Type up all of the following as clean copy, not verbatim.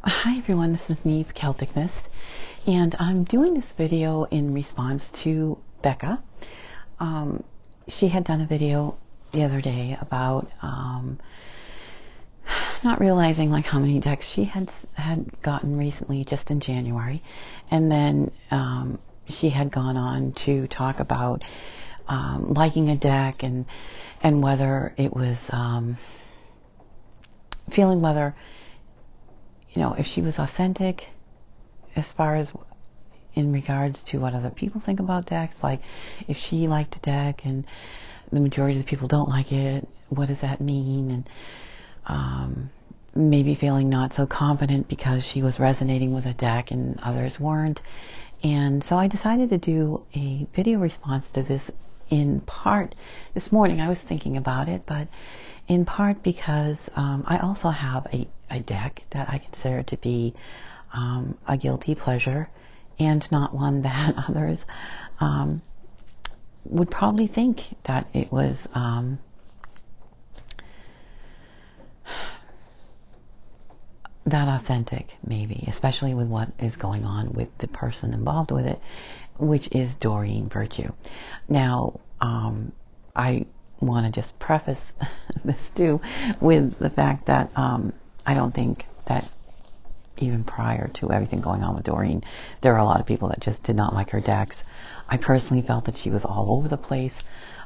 Hi everyone, this is Neve Celtic Mist, and I'm doing this video in response to Becca. She had done a video the other day about not realizing like how many decks she had gotten recently, just in January, and then she had gone on to talk about liking a deck and whether it was feeling whether, you know, if she was authentic as far as in regards to what other people think about decks. Like, if she liked a deck and the majority of the people don't like it, what does that mean? And maybe feeling not so confident because she was resonating with a deck and others weren't. And so I decided to do a video response to this, in part this morning. I was thinking about it, but in part because I also have a deck that I consider to be a guilty pleasure, and not one that others would probably think that it was that authentic, maybe, especially with what is going on with the person involved with it, which is Doreen Virtue. Now, I want to just preface this too with the fact that I don't think that even prior to everything going on with Doreen, there are a lot of people that just did not like her decks. I personally felt that she was all over the place,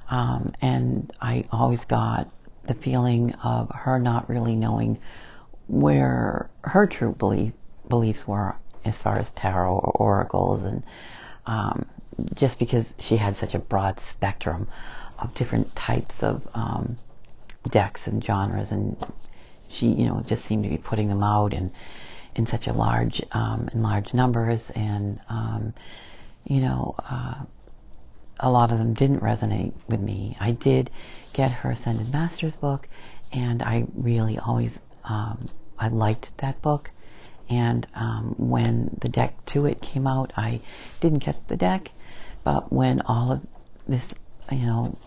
and I always got the feeling of her not really knowing where her true beliefs were as far as tarot or oracles, and just because she had such a broad spectrum of different types of decks and genres, and she, you know, just seemed to be putting them out in such a large in large numbers, and you know, a lot of them didn't resonate with me. I did get her Ascended Masters book, and I really always I liked that book. And when the deck to it came out, I didn't get the deck. But when all of this, you know,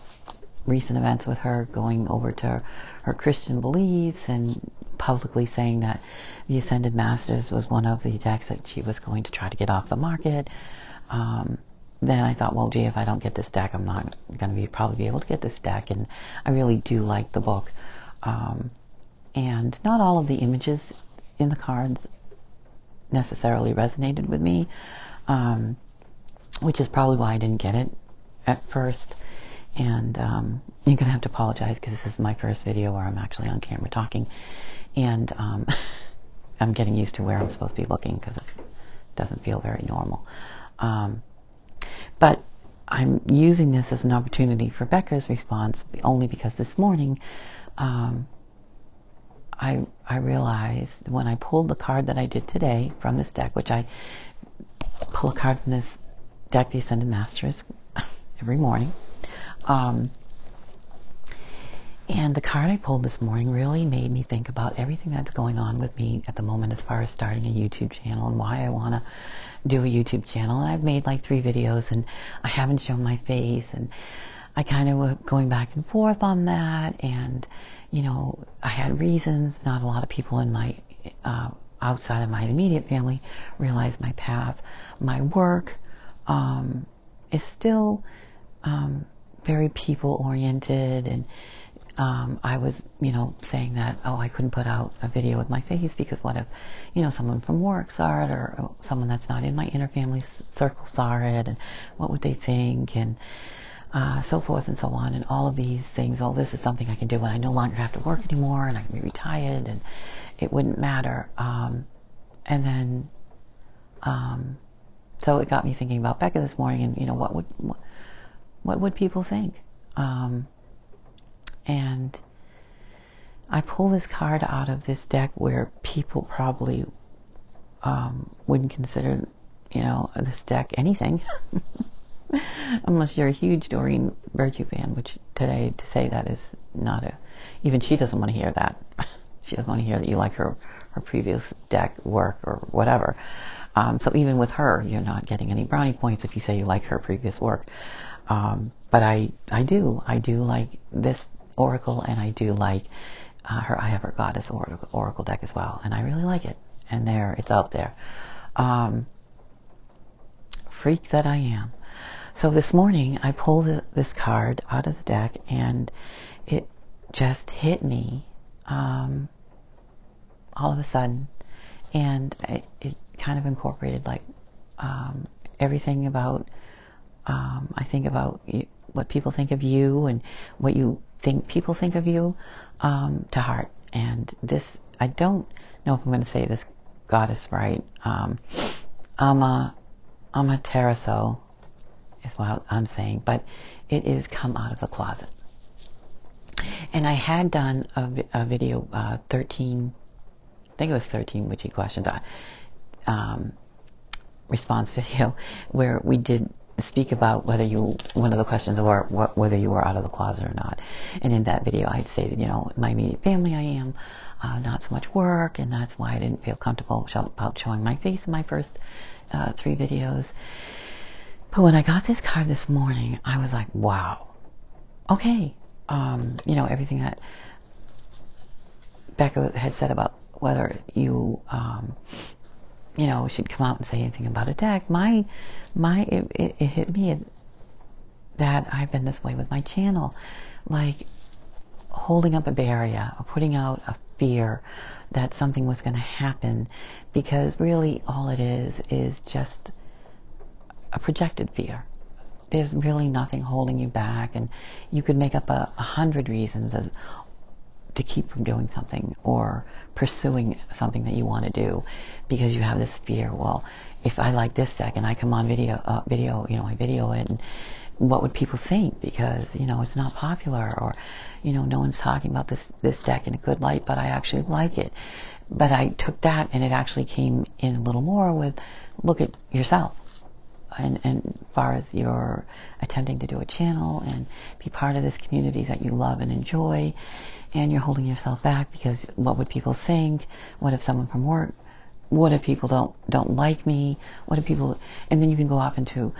recent events with her going over to her Christian beliefs and publicly saying that the Ascended Masters was one of the decks that she was going to try to get off the market, then I thought, well, gee, if I don't get this deck, I'm not going to probably be able to get this deck. And I really do like the book. And not all of the images in the cards necessarily resonated with me, which is probably why I didn't get it at first. And you're going to have to apologize because this is my first video where I'm actually on camera talking, and I'm getting used to where I'm supposed to be looking because it doesn't feel very normal. But I'm using this as an opportunity for Becca's response, only because this morning I realized when I pulled the card that I did today from this deck, which I pull a card from this deck, the Ascended Masters, every morning. And the card I pulled this morning really made me think about everything that's going on with me at the moment as far as starting a YouTube channel and why I want to do a YouTube channel. And I've made like 3 videos and I haven't shown my face, and I kind of was going back and forth on that. And, you know, I had reasons. Not a lot of people in my outside of my immediate family realize my path. My work is still very people-oriented, and I was, you know, saying that, oh, I couldn't put out a video with my face because what if, you know, someone from work saw it, or someone that's not in my inner family circle saw it, and what would they think, and so forth and so on. And all of these things, oh, this is something I can do when I no longer have to work anymore and I can be retired and it wouldn't matter. And then so it got me thinking about Becca this morning, and, you know, what would people think? And I pull this card out of this deck where people probably wouldn't consider, you know, this deck anything. Unless you're a huge Doreen Virtue fan, which today, to say that is not even she doesn't want to hear that. She doesn't want to hear that you like her previous deck work or whatever. So even with her, you're not getting any brownie points if you say you like her previous work. But I do like this oracle, and I do like I have her Goddess oracle deck as well, and I really like it. And and there, it's out there. Freak that I am. So this morning I pulled this card out of the deck, and it just hit me all of a sudden, and it kind of incorporated like everything about I think about what people think of you and what you think people think of you to heart. And this, I don't know if I'm going to say this goddess right. Amaterasu is what I'm saying, but it is come out of the closet. And I had done a video, 13, I think it was 13 witchy questions, response video, where we did speak about whether one of the questions were whether you were out of the closet or not. And in that video I had stated, my immediate family I am, not so much work, and that's why I didn't feel comfortable about showing my face in my first 3 videos. But when I got this card this morning, I was like, wow, okay. Everything that Becca had said about whether you should come out and say anything about a deck. It hit me that I've been this way with my channel, like holding up a barrier or putting out a fear that something was going to happen, because really all it is just a projected fear. There's really nothing holding you back, and you could make up 100 reasons to keep from doing something or pursuing something that you want to do, because you have this fear. Well, if I like this deck and I come on video, I video it, and what would people think? Because it's not popular, or no one's talking about this deck in a good light, but I actually like it. But I took that, and it actually came in a little more with, look at yourself. And as far as you're attempting to do a channel and be part of this community that you love and enjoy, and you're holding yourself back because what would people think? What if someone from work? What if people don't like me? What if people? And then you can go off into,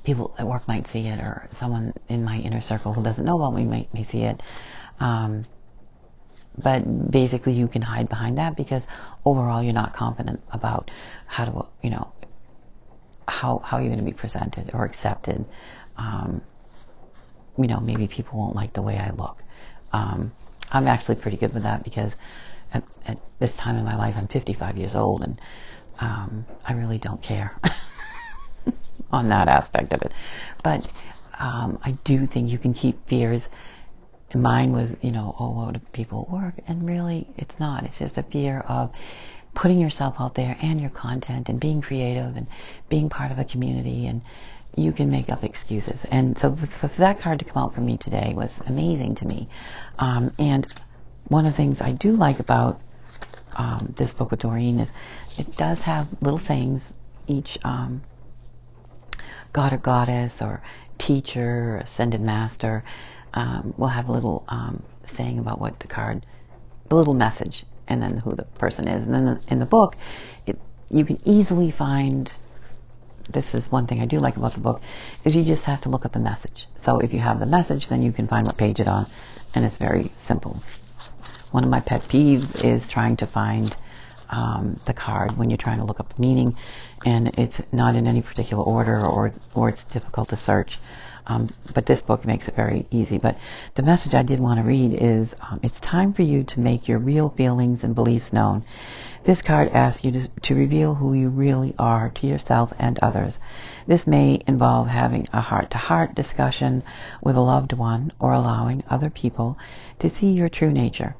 people at work might see it, or someone in my inner circle who doesn't know about me may see it. But basically you can hide behind that, because overall you're not confident about how to, how you're going to be presented or accepted. Maybe people won't like the way I look. I'm actually pretty good with that, because at this time in my life, I'm 55 years old, and I really don't care on that aspect of it. But I do think you can keep fears. Mine was, what do people work? And really, it's not. It's just a fear of putting yourself out there and your content and being creative and being part of a community, and you can make up excuses. And so for that card to come out for me today was amazing to me. And one of the things I do like about this book with Doreen is it does have little sayings. Each god or goddess or teacher or ascended master will have a little saying about what the little message, and then who the person is. And then in the book, you can easily find, this is one thing I do like about the book, is you just have to look up the message. So if you have the message, then you can find what page it's on, and it's very simple. One of my pet peeves is trying to find the card when you're trying to look up the meaning, and it's not in any particular order, or it's difficult to search. But this book makes it very easy. But the message I did want to read is, it's time for you to make your real feelings and beliefs known. This card asks you to reveal who you really are to yourself and others. This may involve having a heart-to-heart discussion with a loved one, or allowing other people to see your true nature.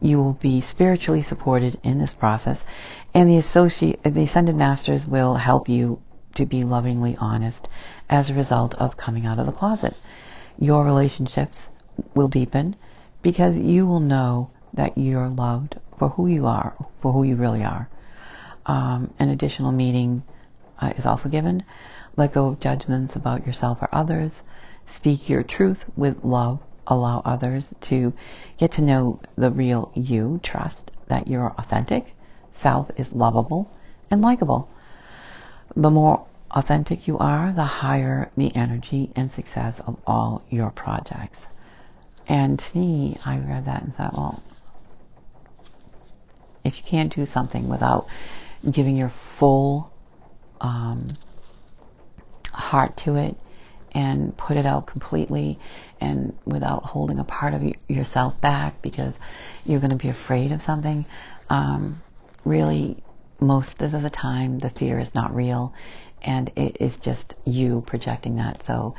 You will be spiritually supported in this process, and the Ascended Masters will help you to be lovingly honest as a result of coming out of the closet. Your relationships will deepen, because you will know that you're loved for who you are, for who you really are. An additional meaning is also given. Let go of judgments about yourself or others. Speak your truth with love. Allow others to get to know the real you. Trust that your authentic self is lovable and likable. The more authentic you are, the higher the energy and success of all your projects. And to me, I read that and thought, well, If you can't do something without giving your full heart to it and put it out completely, and without holding a part of yourself back because you're going to be afraid of something, really most of the time the fear is not real, and it is just you projecting that. So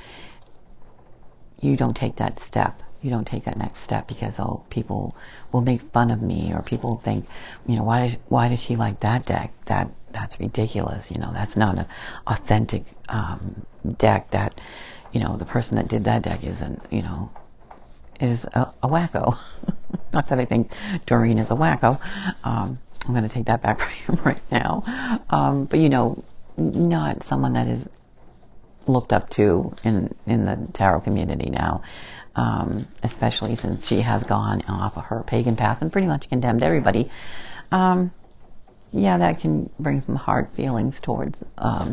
you don't take that step. You don't take that next step because, oh, people will make fun of me, or people think, why does she like that deck? That's ridiculous. That's not an authentic deck. That, the person that did that deck isn't, is a wacko. Not that I think Doreen is a wacko. I'm going to take that back right now. But not someone that is looked up to in the tarot community now, especially since she has gone off of her pagan path and pretty much condemned everybody. Yeah, that can bring some hard feelings towards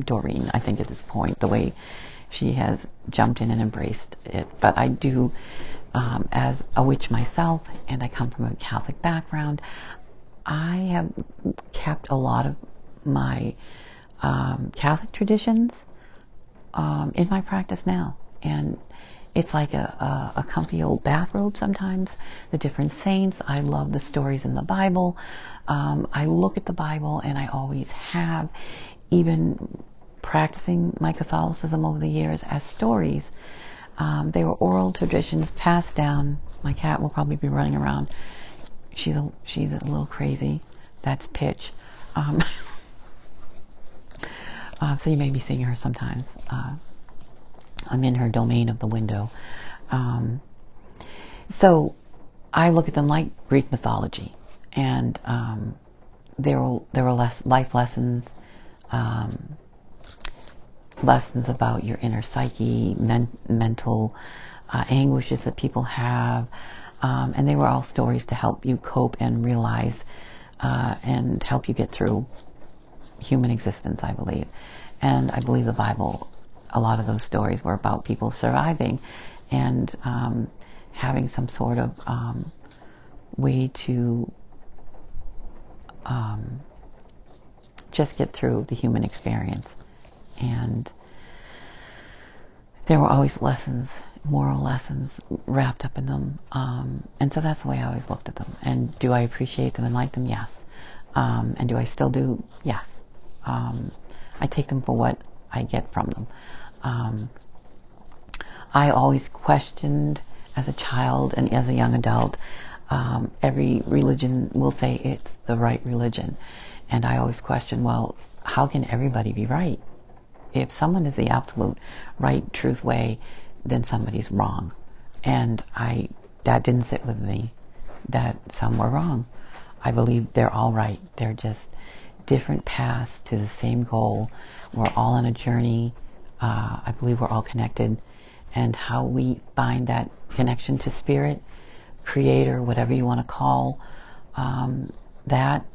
Doreen, I think, at this point, the way she has jumped in and embraced it. But I do, as a witch myself, and I come from a Catholic background, I have kept a lot of my Catholic traditions in my practice now, and it's like a comfy old bathrobe sometimes. The different saints. I love the stories in the Bible. I look at the Bible, and I always have, even practicing my Catholicism over the years, as stories. They were oral traditions passed down. My cat will probably be running around. She's a little crazy. That's Pitch. So you may be seeing her sometimes. I'm in her domain of the window. So I look at them like Greek mythology, and there were life lessons, lessons about your inner psyche, mental anguishes that people have, and they were all stories to help you cope and realize and help you get through human existence, I believe. And I believe the Bible, a lot of those stories were about people surviving and having some sort of way to just get through the human experience. And there were always lessons, moral lessons wrapped up in them. And so that's the way I always looked at them. And do I appreciate them and like them? Yes. And do I still do? Yes. I take them for what I get from them. I always questioned as a child and as a young adult. Every religion will say it's the right religion. And I always question, well, how can everybody be right? If someone is the absolute right, truth way, then somebody's wrong. And that didn't sit with me, that some were wrong. I believe they're all right. They're just different paths to the same goal. We're all on a journey. I believe we're all connected. And how we find that connection to spirit, creator, whatever you want to call that,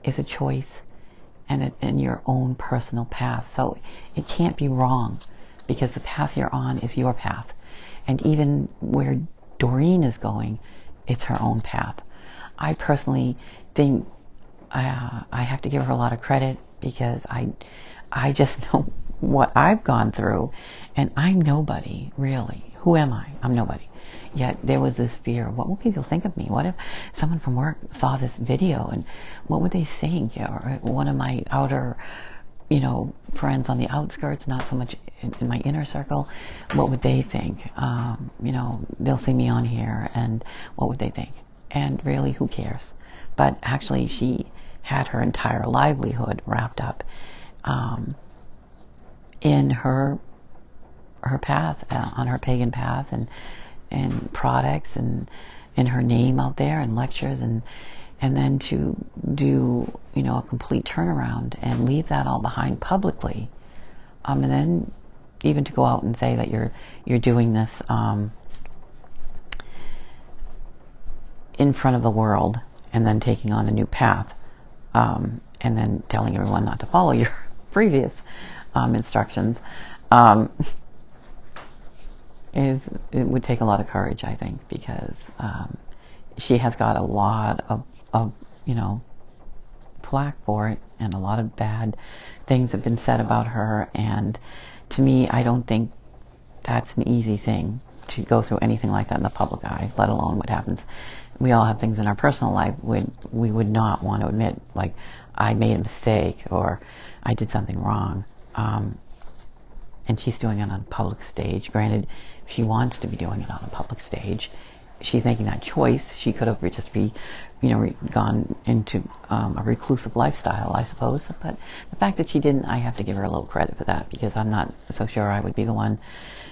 is a choice and your own personal path. So it can't be wrong, because the path you're on is your path. And even where Doreen is going, it's her own path. I personally think I have to give her a lot of credit, because I just know what I've gone through, and I'm nobody, really. Who am I? I'm nobody. Yet there was this fear. What will people think of me? What if someone from work saw this video, and what would they think? Or one of my outer, friends on the outskirts, not so much in my inner circle, what would they think? They'll see me on here, and what would they think? And really, who cares? But actually, she had her entire livelihood wrapped up in her path, on her pagan path, and products, and in her name out there, and lectures, and then to do a complete turnaround and leave that all behind publicly, and then even to go out and say that you're doing this in front of the world, and then taking on a new path, and then telling everyone not to follow your previous instructions, it would take a lot of courage, I think, because she has got a lot of of, flack for it, and a lot of bad things have been said about her. And to me, I don't think that's an easy thing to go through anything like that in the public eye, let alone what happens. We all have things in our personal life we would not want to admit, like I made a mistake or I did something wrong. And she's doing it on a public stage. Granted, she wants to be doing it on a public stage. She's making that choice. She could have just gone into a reclusive lifestyle, I suppose. But the fact that she didn't, I have to give her a little credit for that, because I'm not so sure I would be the one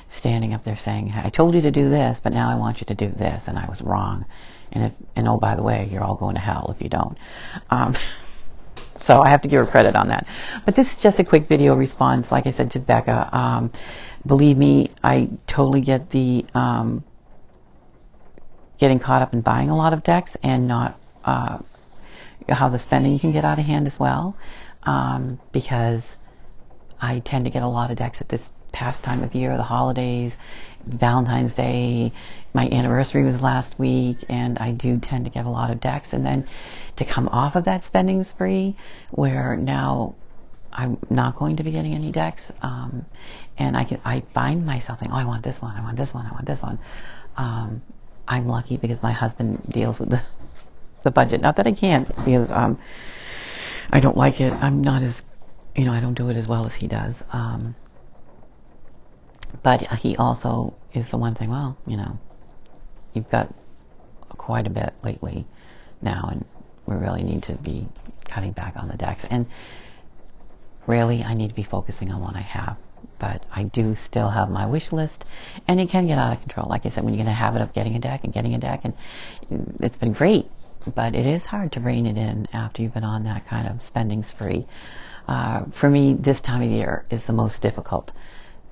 standing up there saying, hey, I told you to do this, but now I want you to do this, and I was wrong. And oh, by the way, you're all going to hell if you don't. So I have to give her credit on that. But this is just a quick video response, like I said, to Becca. Believe me, I totally get the getting caught up in buying a lot of decks, and not how the spending can get out of hand as well. Because I tend to get a lot of decks at this past time of year, the holidays, Valentine's Day, my anniversary was last week, and I do tend to get a lot of decks. And then to come off of that spending spree, where now I'm not going to be getting any decks, and I find myself thinking, oh, I want this one, I want this one, I want this one. I'm lucky because my husband deals with the budget. Not that I can't, because I don't like it. I'm not as, I don't do it as well as he does. But he also is the one thing, well, you've got quite a bit lately now, and we really need to be cutting back on the decks. And really, I need to be focusing on what I have. But I do still have my wish list, and it can get out of control. Like I said, when you get a habit of getting a deck, and it's been great, but it is hard to rein it in after you've been on that kind of spending spree. For me, this time of year is the most difficult.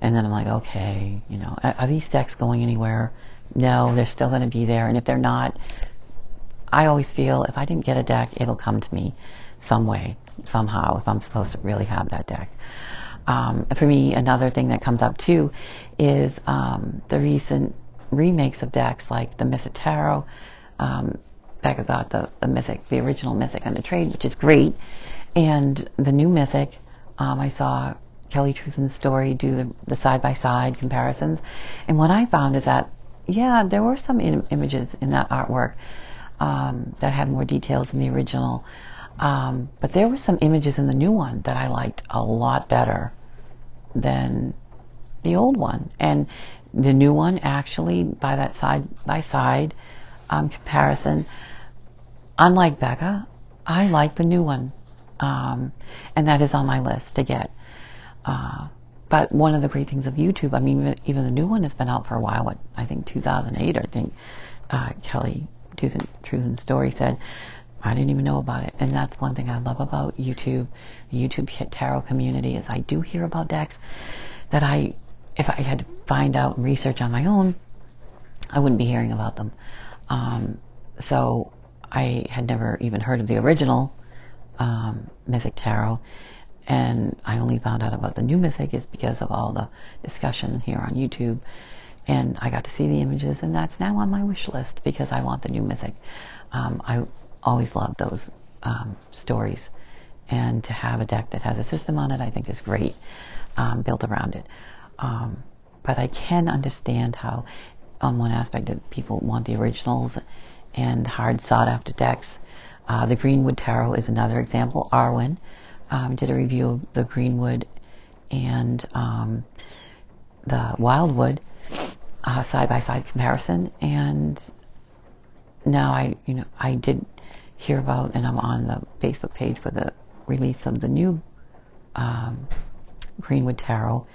And then I'm like, okay, are these decks going anywhere? No, they're still going to be there. And if they're not, I always feel if I didn't get a deck, it'll come to me some way, somehow, if I'm supposed to really have that deck. For me, another thing that comes up too is the recent remakes of decks, like the Mythic Tarot. Becca got the Mythic, the original Mythic under trade, which is great. And the new Mythic, I saw Kelly Trusen's story do the side-by-side comparisons. And what I found is that, yeah, there were some images in that artwork that had more details than the original. But there were some images in the new one that I liked a lot better than the old one. And the new one, actually, by that side-by-side comparison, unlike Becca, I like the new one. And that is on my list to get. But one of the great things of YouTube, I mean, even the new one has been out for a while. I think 2008, I think Kelly Trusen's story said. I didn't even know about it. And that's one thing I love about YouTube, the YouTube tarot community, is I do hear about decks that if I had to find out and research on my own, I wouldn't be hearing about them. So I had never even heard of the original Mythic Tarot. And I only found out about the new Mythic is because of all the discussion here on YouTube. And I got to see the images, and that's now on my wish list because I want the new Mythic. I always loved those stories. And to have a deck that has a system on it, I think is great, built around it. But I can understand how, on one aspect, that people want the originals and hard sought-after decks. The Greenwood Tarot is another example. Arwen did a review of the Greenwood and the Wildwood side-by-side comparison, and now I did hear about, and I'm on the Facebook page for the release of the new Greenwood Tarot,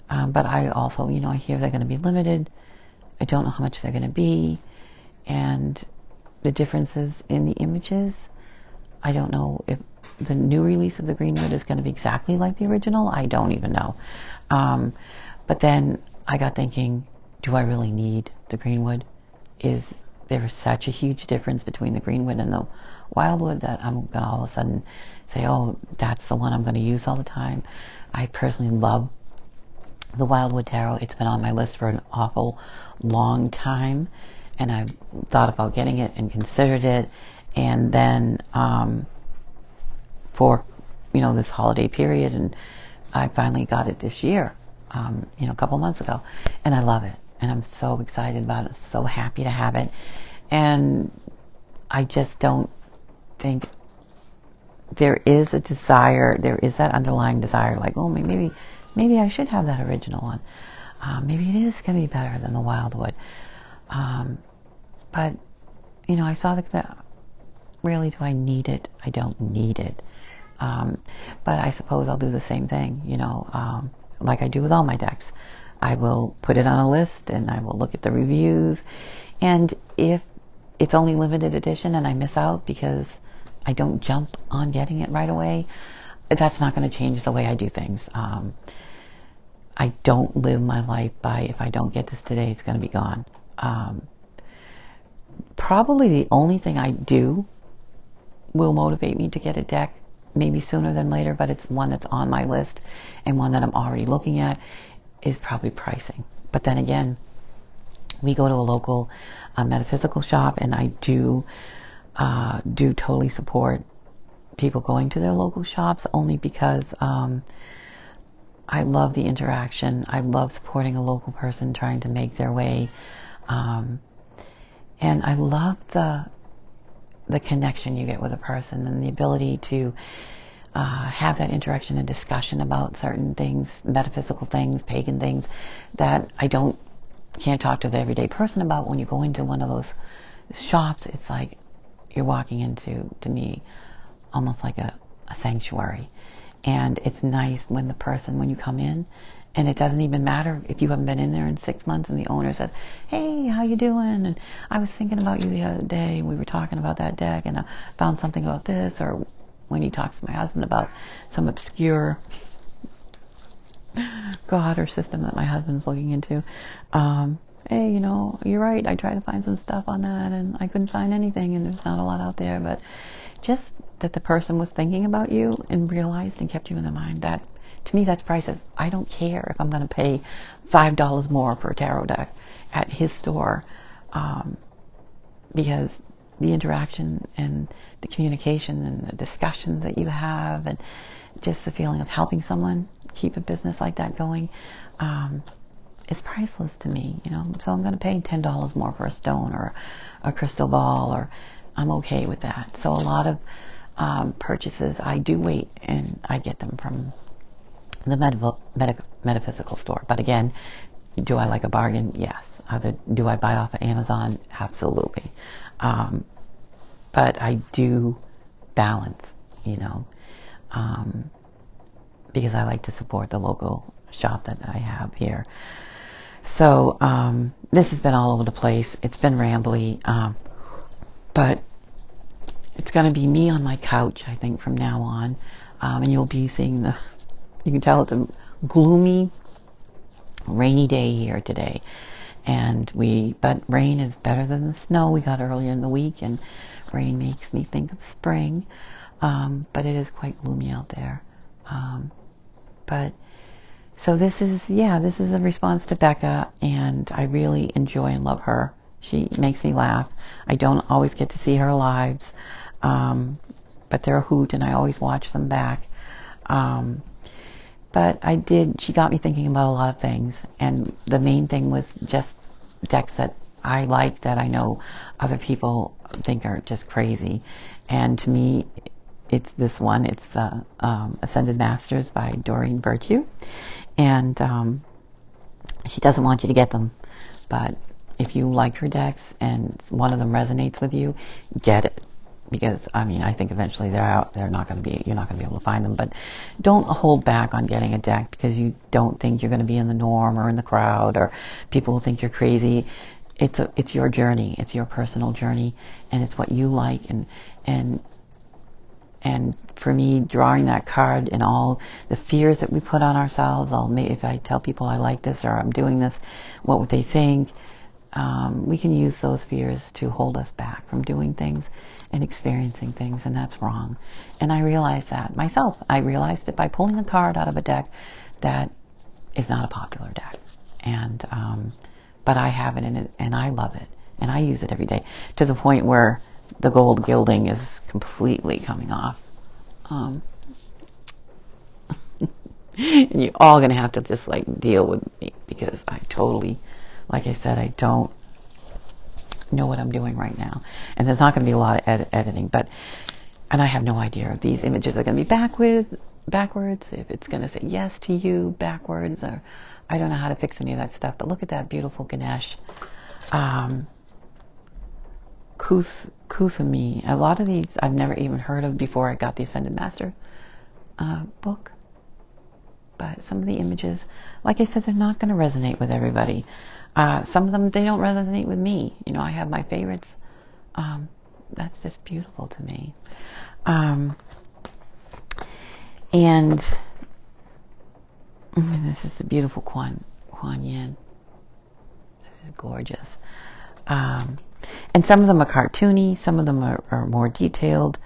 but I also, I hear they're going to be limited. I don't know how much they're going to be, and the differences in the images, I don't know if the new release of the Greenwood is going to be exactly like the original. I don't even know. But then I got thinking, do I really need the Greenwood? Is there such a huge difference between the Greenwood and the Wildwood that I'm going to all of a sudden say, oh, that's the one I'm going to use all the time? I personally love the Wildwood Tarot. It's been on my list for an awful long time, and I've thought about getting it and considered it, And then for this holiday period, and I finally got it this year, a couple months ago, and I love it, and I'm so excited about it, so happy to have it. And I just don't think there is a desire, there is that underlying desire, like, oh, maybe I should have that original one. Maybe it is going to be better than the Wildwood. But, I saw that really, do I need it? I don't need it. But I suppose I'll do the same thing, like I do with all my decks. I will put it on a list and I will look at the reviews. And if it's only limited edition and I miss out because I don't jump on getting it right away, that's not going to change the way I do things. I don't live my life by, if I don't get this today, it's going to be gone. Probably the only thing I do will motivate me to get a deck, maybe sooner than later, but it's one that's on my list and one that I'm already looking at, is probably pricing. But then again, we go to a local metaphysical shop, and I do totally support people going to their local shops, only because I love the interaction. I love supporting a local person trying to make their way, and I love the connection you get with a person, and the ability to have that interaction and discussion about certain things, metaphysical things, pagan things, that I can't talk to the everyday person about. When you go into one of those shops, it's like you're walking into, to me, almost like a sanctuary. And it's nice when you come in, and it doesn't even matter if you haven't been in there in 6 months, and the owner said, hey, how you doing? And I was thinking about you the other day, we were talking about that deck, and I found something about this. Or when he talks to my husband about some obscure god or system that my husband's looking into, hey, you're right, I tried to find some stuff on that and I couldn't find anything, and there's not a lot out there. But just that the person was thinking about you and realized and kept you in their mind, that, to me, that's priceless. I don't care if I'm going to pay $5 more for a tarot deck at his store, because the interaction and the communication and the discussions that you have, and just the feeling of helping someone keep a business like that going, is priceless to me. So I'm going to pay $10 more for a stone or a crystal ball, or I'm okay with that. So a lot of purchases, I do wait and I get them from the metaphysical store. But again, do I like a bargain? Yes. Do I buy off of Amazon? Absolutely. But I do balance, because I like to support the local shop that I have here. So this has been all over the place. It's been rambly, but it's going to be me on my couch, I think, from now on. And you'll be seeing you can tell it's a gloomy, rainy day here today. But rain is better than the snow we got earlier in the week, and rain makes me think of spring. But it is quite gloomy out there. So this is a response to Becca, and I really enjoy and love her. She makes me laugh. I don't always get to see her lives, but they're a hoot, and I always watch them back. But she got me thinking about a lot of things, and the main thing was just decks that I like, that I know other people think are just crazy. And to me, it's this one. It's the Ascended Masters by Doreen Virtue. And she doesn't want you to get them. But if you like her decks and one of them resonates with you, get it. Because, I think eventually they're out. You're not going to be able to find them. But don't hold back on getting a deck because you don't think you're going to be in the norm or in the crowd, or people will think you're crazy. It's your journey. It's your personal journey, and it's what you like. And for me, drawing that card and all the fears that we put on ourselves, if I tell people I like this or I'm doing this, what would they think? We can use those fears to hold us back from doing things and experiencing things, and that's wrong. And I realized that myself. I realized it by pulling a card out of a deck that is not a popular deck. But I have it in it, and I love it, and I use it every day, to the point where the gold gilding is completely coming off. And you're all going to have to just like deal with me, because I totally, like I said, I don't know what I'm doing right now. And there's not going to be a lot of editing, and I have no idea if these images are going to be backwards, if it's going to say yes to you backwards, or I don't know how to fix any of that stuff. But look at that beautiful Ganesh. Kusami. A lot of these I've never even heard of before I got the Ascended Master book. But some of the images, like I said, they're not going to resonate with everybody. Some of them, they don't resonate with me. You know, I have my favorites. That's just beautiful to me. And this is the beautiful Kuan Yin. This is gorgeous. And some of them are cartoony. Some of them are more detailed.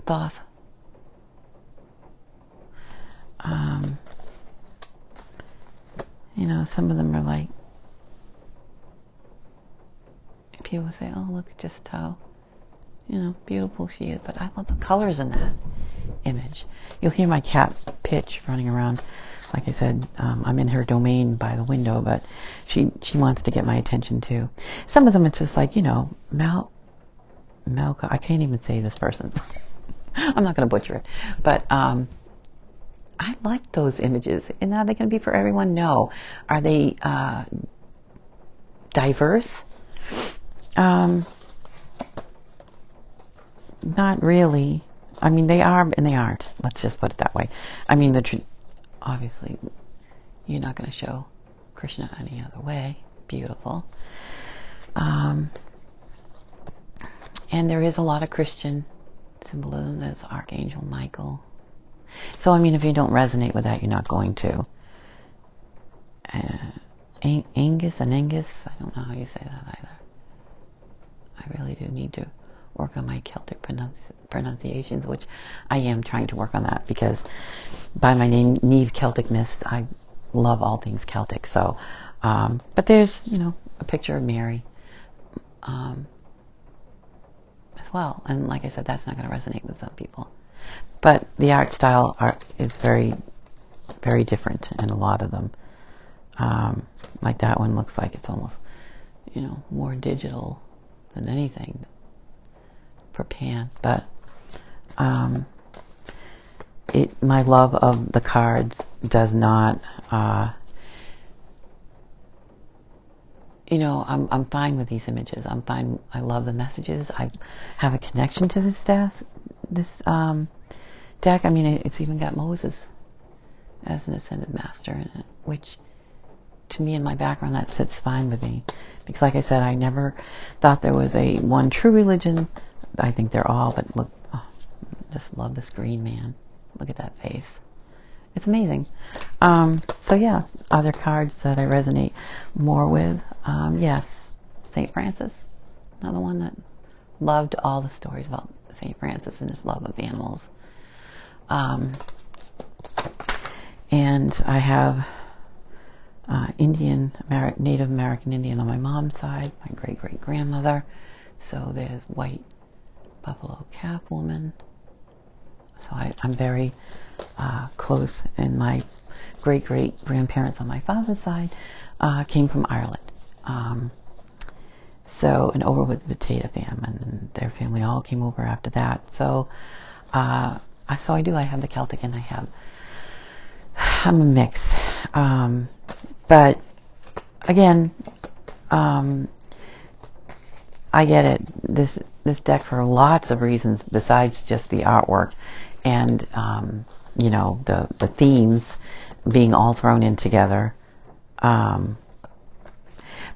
Thoth. You know, some of them are like, people say, oh, look at just how, you know, beautiful she is. But I love the colors in that image. You'll hear my cat Pitch running around. Like I said, I'm in her domain by the window, but she wants to get my attention too. Some of them, it's just like, you know, Malka. I can't even say this person's. I'm not going to butcher it. But I like those images. And are they going to be for everyone? No. Are they diverse? Not really. I mean, they are and they aren't. Let's just put it that way. I mean, obviously, you're not going to show Krishna any other way. Beautiful. And there is a lot of Christian symbolism. There's Archangel Michael. So, I mean, if you don't resonate with that, you're not going to. Angus, I don't know how you say that either. I really do need to work on my Celtic pronunciations, which I am trying to work on that, because by my name, Neve Celtic Mist, I love all things Celtic. So, but there's, you know, a picture of Mary as well. And like I said, that's not going to resonate with some people. But the art style is very, very different in a lot of them. Like that one looks like it's almost, you know, more digital than anything for Pan. But my love of the cards does not, you know, I'm fine with these images. I'm fine. I love the messages. I have a connection to this deck. I mean, it's even got Moses as an Ascended Master in it, which to me, in my background, that sits fine with me. Because like I said, I never thought there was one true religion. I think they're all, but look, just love this green man. Look at that face. It's amazing. So yeah, other cards that I resonate more with. Yes, St. Francis, another one that loved all the stories about St. Francis and his love of animals. And I have Native American Indian on my mom's side, my great-great-grandmother. So there's white buffalo calf woman. So I'm very close, and my great-great-grandparents on my father's side came from Ireland. And over with the potato famine, and their family all came over after that. So I have the Celtic, and I'm a mix. But again, I get it. This deck, for lots of reasons besides just the artwork and you know, the themes being all thrown in together.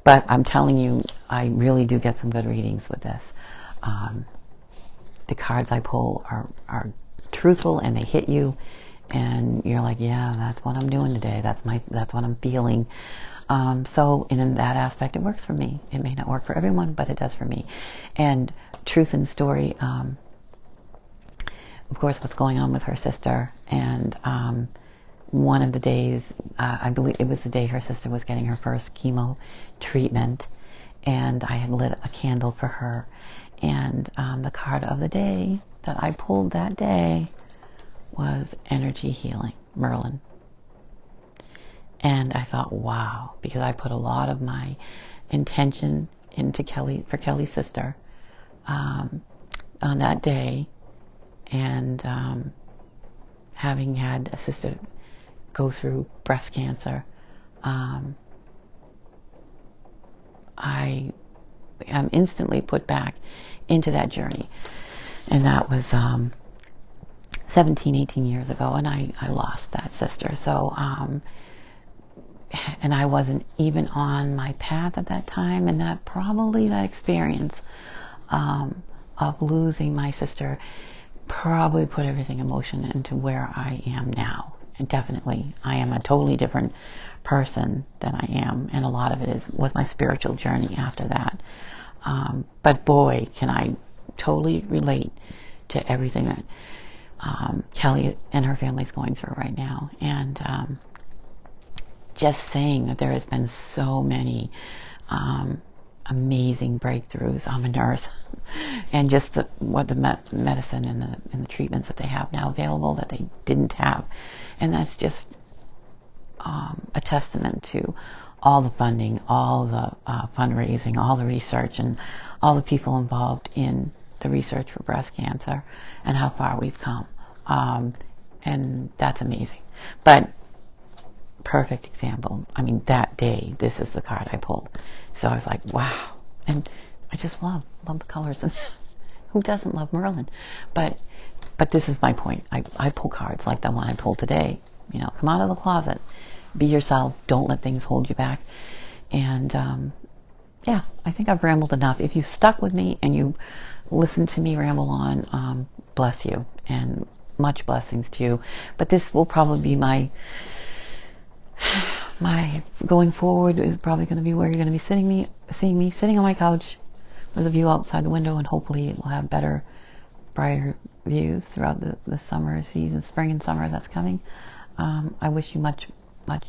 But I'm telling you, I really do get some good readings with this. The cards I pull are truthful, and they hit you, and you're like, yeah, that's what I'm doing today. That's what I'm feeling. So in that aspect, it works for me. It may not work for everyone, but it does for me. And truth in the story, of course, what's going on with her sister. And one of the days, I believe it was the day her sister was getting her first chemo treatment. and I had lit a candle for her. And the card of the day that I pulled that day was Energy Healing, Merlin. And I thought, wow, because I put a lot of my intention into Kelly's sister on that day, and having had a sister go through breast cancer, I am instantly put back into that journey. And that was 17, 18 years ago, and I lost that sister. So, and I wasn't even on my path at that time, and that experience of losing my sister probably put everything in motion into where I am now. And definitely, I am a totally different person than I am, and a lot of it was my spiritual journey after that. But boy, can I totally relate to everything that Kelly and her family's going through right now. And just saying that there has been so many amazing breakthroughs. I'm a nurse, and just the medicine and the treatments that they have now available that they didn't have, and that's just a testament to all the funding, all the fundraising, all the research, and all the people involved in the research for breast cancer, and how far we've come. And that's amazing. But perfect example. I mean, that day, this is the card I pulled. So I was like, wow. And I just love the colors. And who doesn't love Merlin? But this is my point. I pull cards like the one I pulled today. You know, come out of the closet. Be yourself. Don't let things hold you back. And yeah, I think I've rambled enough. If you stuck with me and you listened to me ramble on, bless you. And much blessings to you. But this will probably be my going forward is probably going to be where you're going to be seeing me sitting on my couch with a view outside the window, and hopefully it will have better, brighter views throughout the summer season, spring and summer that's coming. I wish you much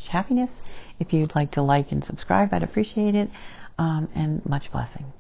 happiness. If you'd like to like and subscribe, I'd appreciate it. And much blessings.